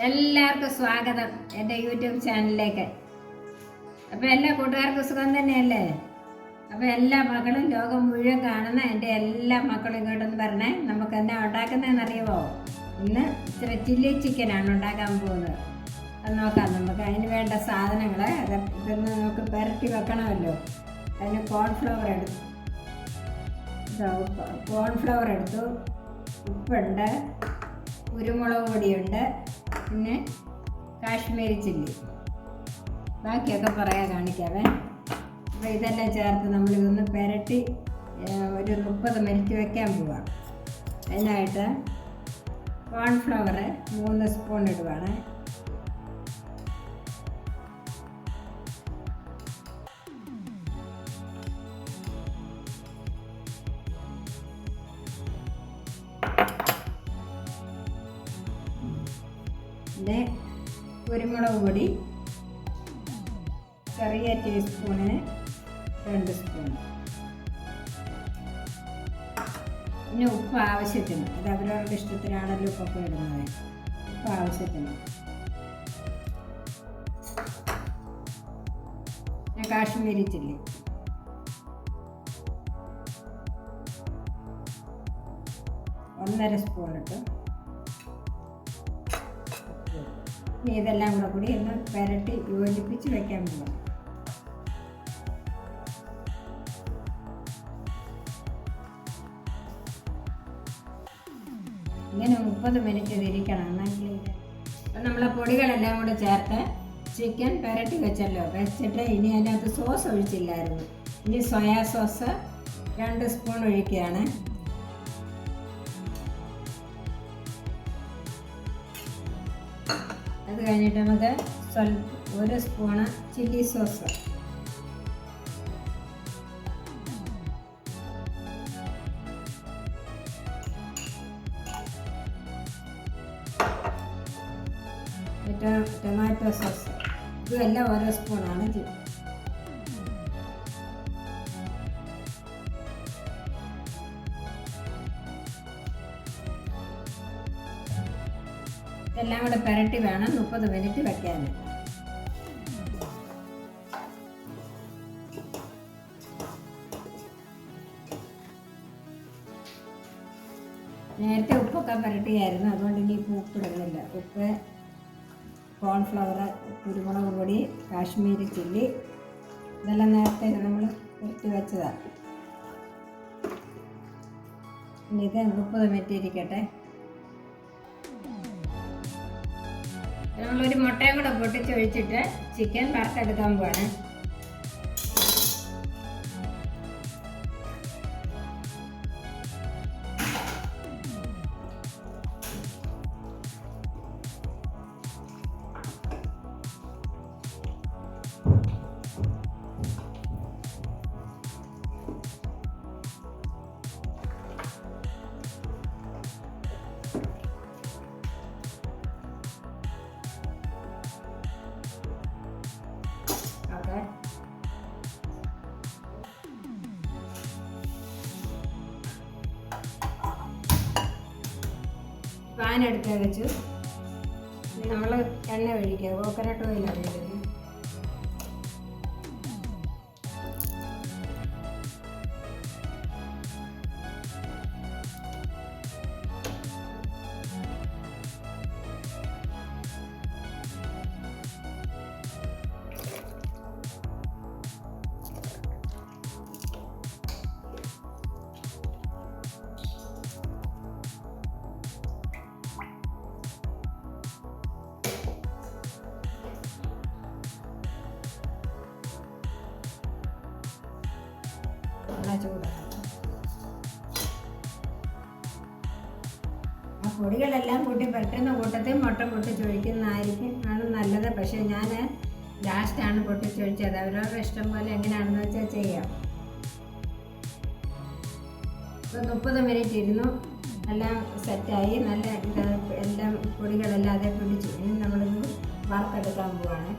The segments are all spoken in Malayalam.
എല്ലാവർക്കും സ്വാഗതം എൻ്റെ യൂട്യൂബ് ചാനലിലേക്ക്. അപ്പോൾ എല്ലാ കൂട്ടുകാർക്കും സുഖം തന്നെയല്ലേ? അപ്പോൾ എല്ലാ മക്കളും ലോകം മുഴുവൻ കാണുന്ന എൻ്റെ എല്ലാ മക്കളും ഇങ്ങോട്ടൊന്ന് പറഞ്ഞേ. നമുക്ക് എന്നാ ഉണ്ടാക്കുന്നതെന്ന് അറിയുമോ? ഇന്ന് ഇച്ചിരി ചില്ലി ചിക്കനാണ് ഉണ്ടാക്കാൻ പോകുന്നത്. അത് നോക്കാം. നമുക്ക് അതിന് വേണ്ട സാധനങ്ങൾ ഇതൊന്ന് നമുക്ക് പുരട്ടി വെക്കണമല്ലോ. അതിന് കോൺഫ്ലവർ എടുത്തു, ഉപ്പുണ്ട്, കുരുമുളക് പൊടിയുണ്ട്, പിന്നെ കാശ്മീരി ചില്ലി, ബാക്കിയൊക്കെ പറയാൻ കാണിക്കാവേ. അപ്പോൾ ഇതെല്ലാം ചേർത്ത് നമ്മളിതൊന്ന് പുരട്ടി ഒരു 30 മിനിറ്റ് വയ്ക്കാൻ പോവാം. അതിനായിട്ട് കോൺഫ്ലവർ 3 സ്പൂൺ ഇടുവാണ്. പിന്നെ കുരുമുളക് പൊടി ചെറിയ ടീസ്പൂണിന് 2 സ്പൂൺ. പിന്നെ ഉപ്പ് ആവശ്യത്തിന്, അത് അവരവരുടെ ഇഷ്ടത്തിനാണല്ലോ ഉപ്പൊക്കെ ഇടുന്നത്. ഉപ്പ് ആവശ്യത്തിന്. പിന്നെ കാശ്മീരി ചില്ലി, ഒന്നര സ്പൂൺ ഇട്ടു. ഇനി ഇതെല്ലാം കൂടി ഒന്ന് പുരട്ടി യോജിപ്പിച്ച് വെക്കാൻ പോകാം. ഇങ്ങനെ 30 മിനിറ്റ് ഇരിക്കണം. എന്നെങ്കിൽ അപ്പം നമ്മളെ പൊടികളെല്ലാം കൂടെ ചേർത്ത് ചിക്കൻ പുരട്ടി വെച്ചിട്ട് ഇനി അതിനകത്ത് സോസ് ഒഴിച്ചില്ലായിരുന്നു. ഇനി സോയാ സോസ് 2 സ്പൂൺ ഒഴിക്കുകയാണ്. അത് കഴിഞ്ഞിട്ട് നമുക്ക് 1 spoon chilli sauce, tomato sauce, ഇതെല്ലാം 1 സ്പൂണാണ്. എല്ലാം കൂടെ പുരട്ടി വേണം 30 മിനിറ്റ് വെക്കാൻ. നേരത്തെ ഉപ്പൊക്കെ പുരട്ടിയായിരുന്നു, അതുകൊണ്ട് ഇനി ഉപ്പിടുന്നില്ല. ഉപ്പ്, കോൺഫ്ലവർ, കുരുമുളക് പൊടി, കാശ്മീരി ചില്ലി, ഇതെല്ലാം നേരത്തെ നമ്മൾ പുരട്ടി വെച്ചതാണ്. ഇനി ഇത് 30 മിനിറ്റ് ഇരിക്കട്ടെ. നമ്മളൊരു മുട്ടയും കൂടെ പൊട്ടിച്ചൊഴിച്ചിട്ട് ചിക്കൻ വറുത്തെടുക്കാൻ പോവാണ്. പാൻ എടുത്ത് വെച്ചു. നമ്മൾ എണ്ണ ഒഴിക്കുക. കോക്കനട്ട് ഓയിലാണ് ഒഴിക്കുന്നത്. ആ പൊടികളെല്ലാം കൂട്ടി പെട്ടെന്ന് കൂട്ടത്തിൽ മുട്ട പൊട്ടിച്ചൊഴിക്കുന്നതായിരിക്കും നല്ലത്. പക്ഷേ ഞാൻ ലാസ്റ്റാണ് പൊട്ടിച്ചൊഴിച്ചത്. അവരവരുടെ ഇഷ്ടം പോലെ എങ്ങനെയാണെന്ന് വെച്ചാൽ ചെയ്യാം. ഇപ്പോൾ 30 മിനിറ്റ് ഇരുന്നു. എല്ലാം സെറ്റായി. നല്ല എല്ലാം പൊടികളെല്ലാം അതേ പിടിച്ചു. ഇനി നമ്മളിത് വറുത്തെടുക്കാൻ പോവാണ്.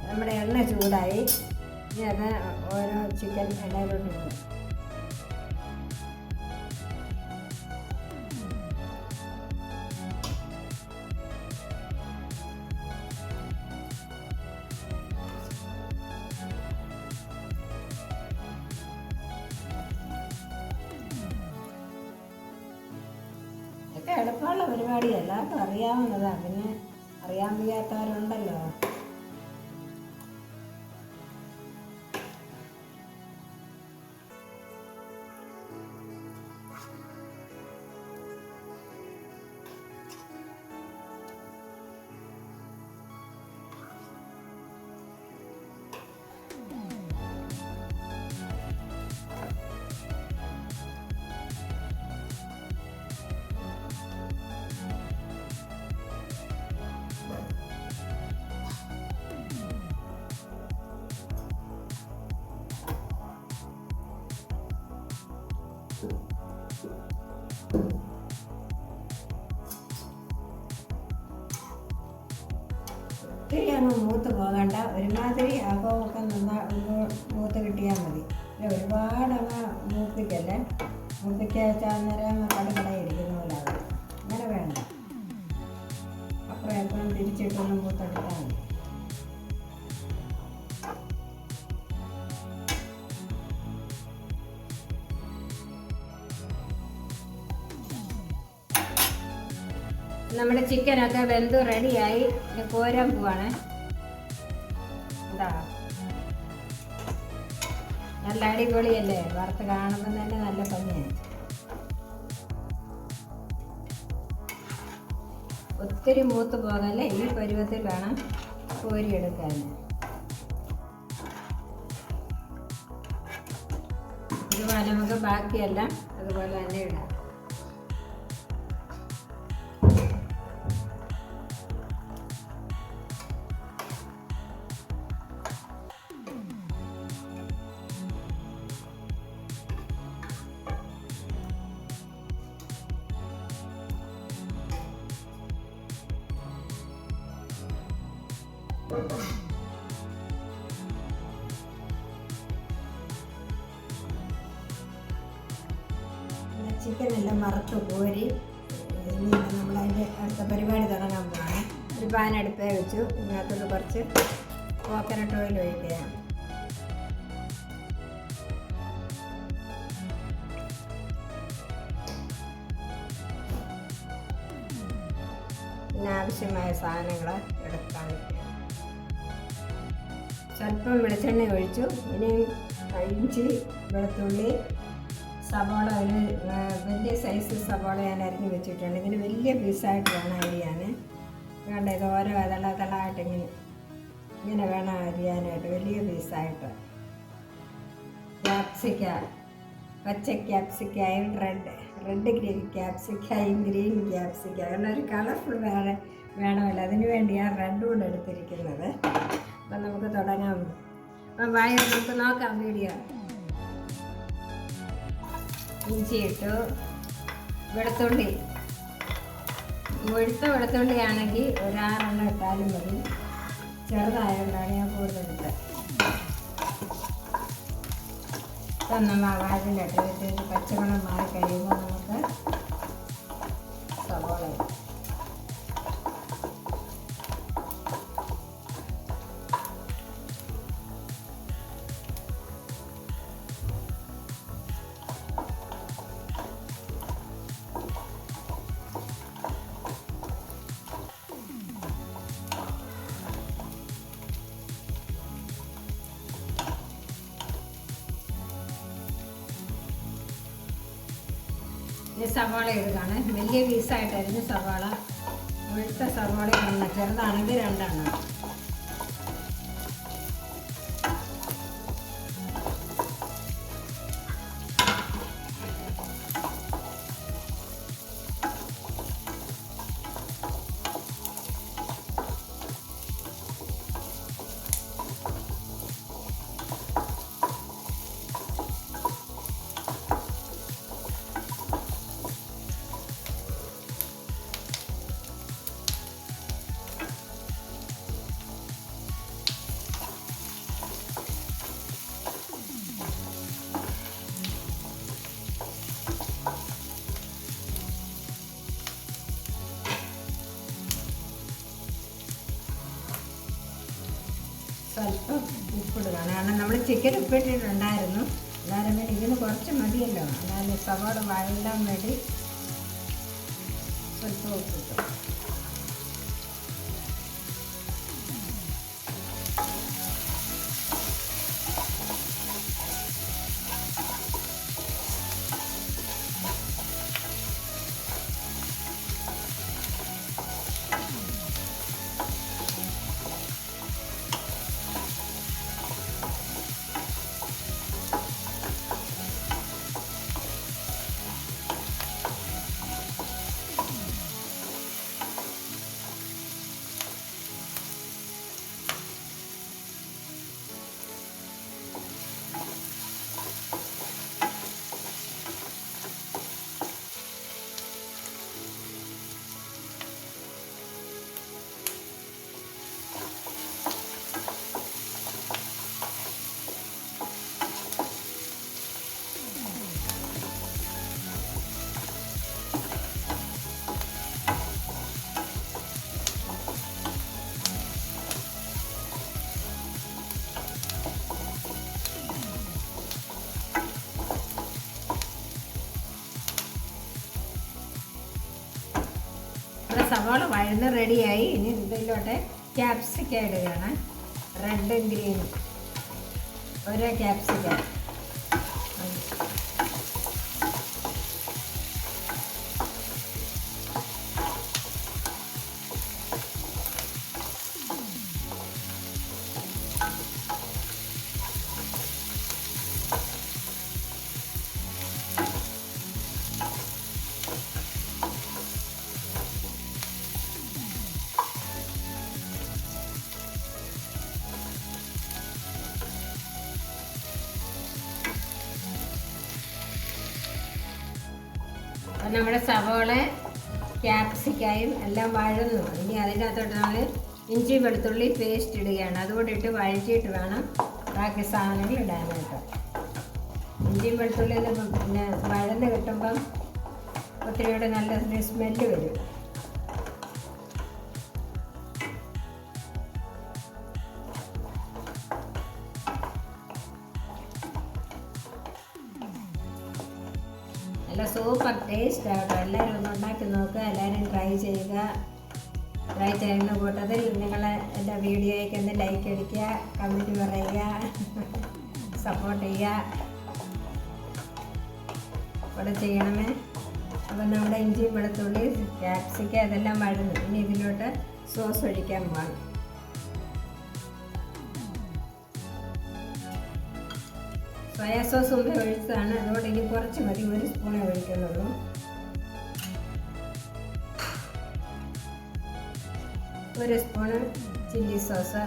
നമ്മുടെ എണ്ണ ചൂടായി. ഇനി അത് ഓരോ ചിക്കൻ ഇടയിലോട്ട് ഇടും. ഇതൊക്കെ എളുപ്പമുള്ള പരിപാടി, എല്ലാവർക്കും അറിയാവുന്നതാണ്. പിന്നെ അറിയാൻ വയ്യാത്തവരുണ്ടല്ലോ. ഒത്തിരി അങ്ങ് മൂത്ത് പോകണ്ട, ഒരുമാതിരി അകമൊക്കെ മൂത്ത് കിട്ടിയാൽ മതി. ഒരുപാട് അങ്ങ് മൂപ്പിക്കല്ലേ, മൂപ്പിക്കാച്ചാൽ അന്നേരം അങ്ങ് കടകടയിരിക്കുന്ന പോലെ ആകും. അങ്ങനെ വേണ്ട, അപ്പുറം എപ്പോഴും തിരിച്ചിട്ടൊന്ന് മൂത്തെടുത്താൽ മതി. നമ്മുടെ ചിക്കനൊക്കെ വെന്ത് റെഡിയായി. കോരാൻ പോവാണ്. എന്താ നല്ല അടിപൊളിയല്ലേ, വറുത്ത് കാണുമ്പോൾ തന്നെ നല്ല ഭംഗിയാണ്. ഒത്തിരി മൂത്ത് പോകല്ലേ, ഈ പരുവത്തിൽ വേണം കോരിയെടുക്കാൻ. ഇതുപോലെ നമുക്ക് ബാക്കിയെല്ലാം അതുപോലെ തന്നെ ഇടാം. ചിക്കനെല്ലാം വറുത്ത് കോരി ഇനി നമ്മളതിൻ്റെ അടുത്ത പരിപാടി തുടങ്ങാൻ പോവാണ്. ഒരു പാൻ അടുപ്പേ വെച്ചു. ഇതിനകത്തോട്ട് കുറച്ച് കോക്കനട്ട് ഓയിൽ ഒഴിക്കുക. പിന്നെ ആവശ്യമായ സാധനങ്ങൾ എടുക്കാൻ വയ്ക്കുക. സ്വല്പം വെളിച്ചെണ്ണ ഒഴിച്ചു. ഇനി ഇഞ്ചി, വെളുത്തുള്ളി, സവാള, ഒരു വലിയ സൈസ് സവാള ഞാൻ അരിഞ്ഞ് വെച്ചിട്ടുണ്ട്. ഇതിന് വലിയ പീസായിട്ട് വേണം അരിയാൻ. വേണ്ട, ഇത് ഓരോ തളായിട്ട് ഇങ്ങനെ വേണം അരിയാനായിട്ട്, വലിയ പീസായിട്ട്. ക്യാപ്സിക്ക, പച്ച ക്യാപ്സിക്കായും റെഡ് ഗ്രീൻ ക്യാപ്സിക്കായും ഗ്രീൻ ക്യാപ്സിക്ക, കാരണം ഒരു കളർഫുൾ വേണമല്ലോ, അതിന് വേണ്ടിയാണ് റെഡ് കൂടെ എടുത്തിരിക്കുന്നത്. അപ്പം നമുക്ക് തുടങ്ങാം. അപ്പം നമുക്ക് നോക്കാം വീഡിയോ. ഇഞ്ചി ഇട്ടു, വെളുത്തുള്ളി, മുഴുത്ത വെളുത്തുള്ളിയാണെങ്കിൽ ഒരു 6 എണ്ണം ഇട്ടാലും മതി. ചെറുതായതുകൊണ്ടാണ് ഞാൻ കൂടുതലിട്ട്. നമ്മൾ വാഴയിലിട്ട് വെച്ച് പച്ചമണം മാറി കഴിയുമ്പോൾ നമുക്ക് സവോള ഇടാം. ഇനി സവാള ഇടുകയാണ്. വലിയ പീസായിട്ടായിരുന്നു സവാള. മുഴുത്ത സവാള ഒരെണ്ണം, ചെറുതാണെങ്കിൽ 2 എണ്ണം. സ്വല്പം ഉപ്പിടുകയാണ്. കാരണം നമ്മൾ ചിക്കൻ ഉപ്പിട്ടിട്ടുണ്ടായിരുന്നു, എന്നാലും പിന്നെ ഇതിന് കുറച്ച് മതിയല്ലോ. എന്നാലും സവാള വഴലാൻ വേണ്ടി സ്വല്പം ഉപ്പിട്ടു. സവാള വഴന്ന് റെഡിയായി. ഇനി ഇതിലോട്ട് ക്യാപ്സിക്ക ഇടുകയാണ്. റെഡും ഗ്രീനും ഓരോ ക്യാപ്സിക്ക. അപ്പം നമ്മുടെ സവോള ക്യാപ്സിക്കായും എല്ലാം വഴന്നു. ഇനി അതിനകത്തോട്ട് നമ്മൾ ഇഞ്ചി വെളുത്തുള്ളി പേസ്റ്റ് ഇടുകയാണ്. അതുകൂടി ഇട്ട് വഴറ്റിയിട്ട് വേണം ബാക്കി സാധനങ്ങൾ ഇടാനായിട്ട്. ഇഞ്ചി വെളുത്തുള്ളി പിന്നെ വഴന്ന് കിട്ടുമ്പം ഒത്തിരിയോടെ നല്ല സ്മെല്ല് വരും. നല്ല സൂപ്പർ ടേസ്റ്റ് ആകട്ടെ. എല്ലാവരും ഒന്ന് ഉണ്ടാക്കി നോക്കുക, എല്ലാവരും ട്രൈ ചെയ്യുക. ട്രൈ ചെയ്യുന്ന കൂട്ടത്തിൽ നിങ്ങൾ എൻ്റെ വീഡിയോയ്ക്ക് ഒന്ന് ലൈക്ക് അടിക്കുക, കമൻറ്റ് പറയുക, സപ്പോർട്ട് ചെയ്യുക, ഇവിടെ ചെയ്യണമേ. അപ്പം നമ്മുടെ ഇഞ്ചി വെളുത്തുള്ളി ക്യാപ്സിക്ക അതെല്ലാം വഴന്നു. ഇനി ഇതിലോട്ട് സോസ് ഒഴിക്കാൻ പോകണം. സോയാ സോസ് മുമ്പേ ഒഴിച്ചതാണ്, അതുകൊണ്ട് ഇനി കുറച്ച് മതി, 1 സ്പൂണേ ഒഴിക്കുന്നുള്ളൂ. ഒരു spoon chilli sauce,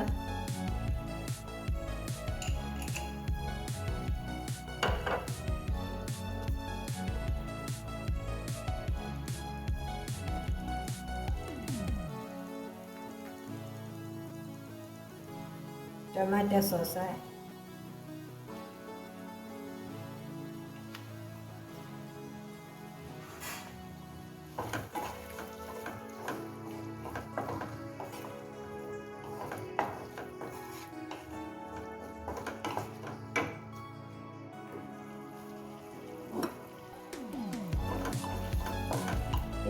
tomato sauce,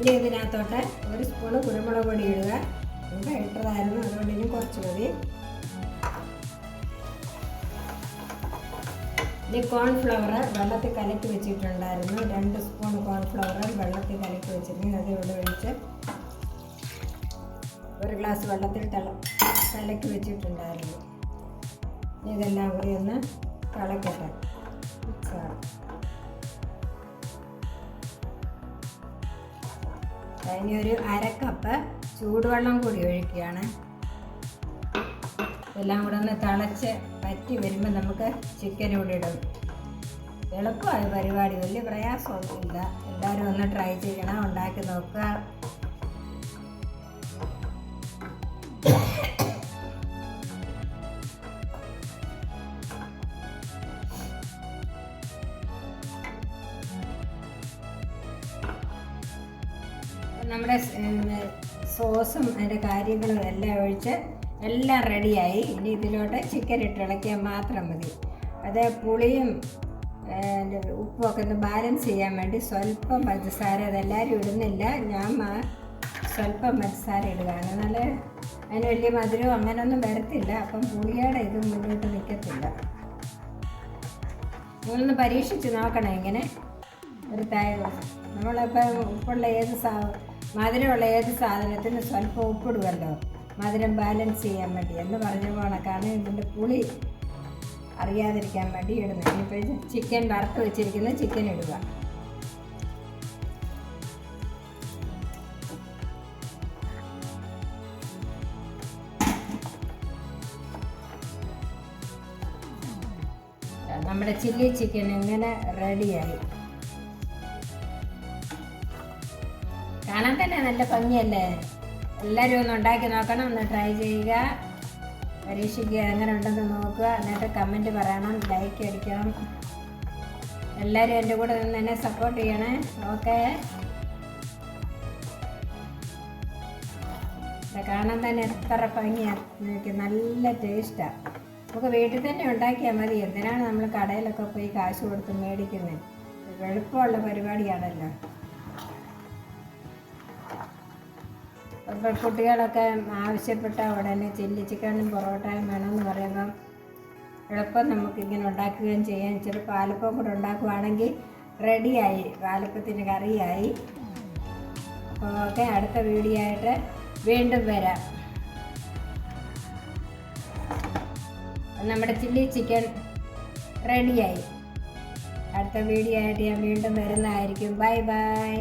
ഇനി ഇതിനകത്തോട്ട് 1 സ്പൂണ് കുരുമുളക് പൊടി ഇടുക. ഇവിടെ ഇട്ടതായിരുന്നു, അതുകൊണ്ട് ഇനി കുറച്ച് മതി. ഇനി കോൺഫ്ലവർ വെള്ളത്തിൽ കലക്കി വെച്ചിട്ടുണ്ടായിരുന്നു. 2 സ്പൂൺ കോൺഫ്ലവർ വെള്ളത്തിൽ കലക്കി വെച്ചിരുന്നു. അത് ഇവിടെ ഒഴിച്ച് 1 ഗ്ലാസ് വെള്ളത്തിൽ കലക്കി വെച്ചിട്ടുണ്ടായിരുന്നു. ഇതെല്ലാം കൂടി ഒന്ന് തിളക്കട്ടെ. ഇനി ഒരു 1/2 കപ്പ് ചൂടുവെള്ളം കൂടി ഒഴിക്കുകയാണ്. ഇതെല്ലാം കൂടെ ഒന്ന് തിളച്ച് പറ്റി വരുമ്പോൾ നമുക്ക് ചിക്കൻ കൂടി ഇടും. എളുപ്പമായ പരിപാടി, വലിയ പ്രയാസമൊന്നുമില്ല. എല്ലാവരും ഒന്ന് ട്രൈ ചെയ്യണം, ഉണ്ടാക്കി നോക്കുക. നമ്മുടെ സോസും അതിൻ്റെ കാര്യങ്ങളും എല്ലാം ഒഴിച്ച് എല്ലാം റെഡിയായി. ഇനി ഇതിലോട്ട് ചിക്കൻ ഇട്ട് ഇളക്കിയാൽ മാത്രം മതി. അത് പുളിയും ഉപ്പുമൊക്കെ ഒന്ന് ബാലൻസ് ചെയ്യാൻ വേണ്ടി സ്വല്പം പഞ്ചസാര, അതെല്ലാവരും ഇടുന്നില്ല, ഞാൻ സ്വല്പം പഞ്ചസാര ഇടുകയാണ്. നല്ല അതിന് വലിയ മധുരവും അങ്ങനെയൊന്നും വരത്തില്ല. അപ്പം പുളിയുടെ ഇത് മുന്നോട്ട് നിൽക്കത്തില്ല. നിങ്ങളൊന്ന് പരീക്ഷിച്ച് നോക്കണം. ഇങ്ങനെ ഒരു നമ്മളിപ്പം ഉപ്പുള്ള മധുരമുള്ള ഏത് സാധനത്തിന് സ്വല്പം ഉപ്പിടുമല്ലോ, മധുരം ബാലൻസ് ചെയ്യാൻ വേണ്ടി എന്ന് പറഞ്ഞ പോണക്കാണ് ഇതിൻ്റെ പുളി അറിയാതിരിക്കാൻ വേണ്ടി ഇടുന്നത്. ഇനിയിപ്പോൾ ചിക്കൻ വറുത്ത് വെച്ചിരിക്കുന്ന ചിക്കൻ ഇടുക. നമ്മുടെ ചില്ലി ചിക്കൻ ഇങ്ങനെ റെഡിയായി. കാണാൻ തന്നെ നല്ല ഭംഗിയല്ലേ? എല്ലാവരും ഒന്ന് ഉണ്ടാക്കി നോക്കണം, ഒന്ന് ട്രൈ ചെയ്യുക, പരീക്ഷിക്കുക, എങ്ങനെ ഉണ്ടെന്ന് നോക്കുക. എന്നിട്ട് കമൻറ്റ് പറയണം, ലൈക്ക് അടിക്കണം. എല്ലാവരും എൻ്റെ കൂടെ നിന്ന് എന്നെ സപ്പോർട്ട് ചെയ്യണേ. ഓക്കെ, കാണാൻ തന്നെ എത്ര ഭംഗിയാണ്, എനിക്ക് നല്ല ടേസ്റ്റാണ്. നമുക്ക് വീട്ടിൽ തന്നെ ഉണ്ടാക്കിയാൽ മതി. എന്തിനാണ് നമ്മൾ കടയിലൊക്കെ പോയി കാശ് കൊടുത്ത് മേടിക്കുന്നത്? എളുപ്പമുള്ള പരിപാടിയാണല്ലോ. അപ്പോൾ കുട്ടികളൊക്കെ ആവശ്യപ്പെട്ട ഉടനെ ചില്ലി ചിക്കനും പൊറോട്ടയും വേണമെന്ന് പറയുമ്പം എളുപ്പം നമുക്കിങ്ങനെ ഉണ്ടാക്കുകയും ചെയ്യാം. ഇച്ചിരി പാലപ്പം കൂടെ ഉണ്ടാക്കുകയാണെങ്കിൽ റെഡിയായി, പാലപ്പത്തിന് കറിയായി. അപ്പോൾ ഓക്കെ, അടുത്ത വീഡിയോ ആയിട്ട് വീണ്ടും വരാം. നമ്മുടെ ചില്ലി ചിക്കൻ റെഡിയായി. അടുത്ത വീഡിയോ ആയിട്ട് ഞാൻ വീണ്ടും വരുന്നതായിരിക്കും. Bye bye.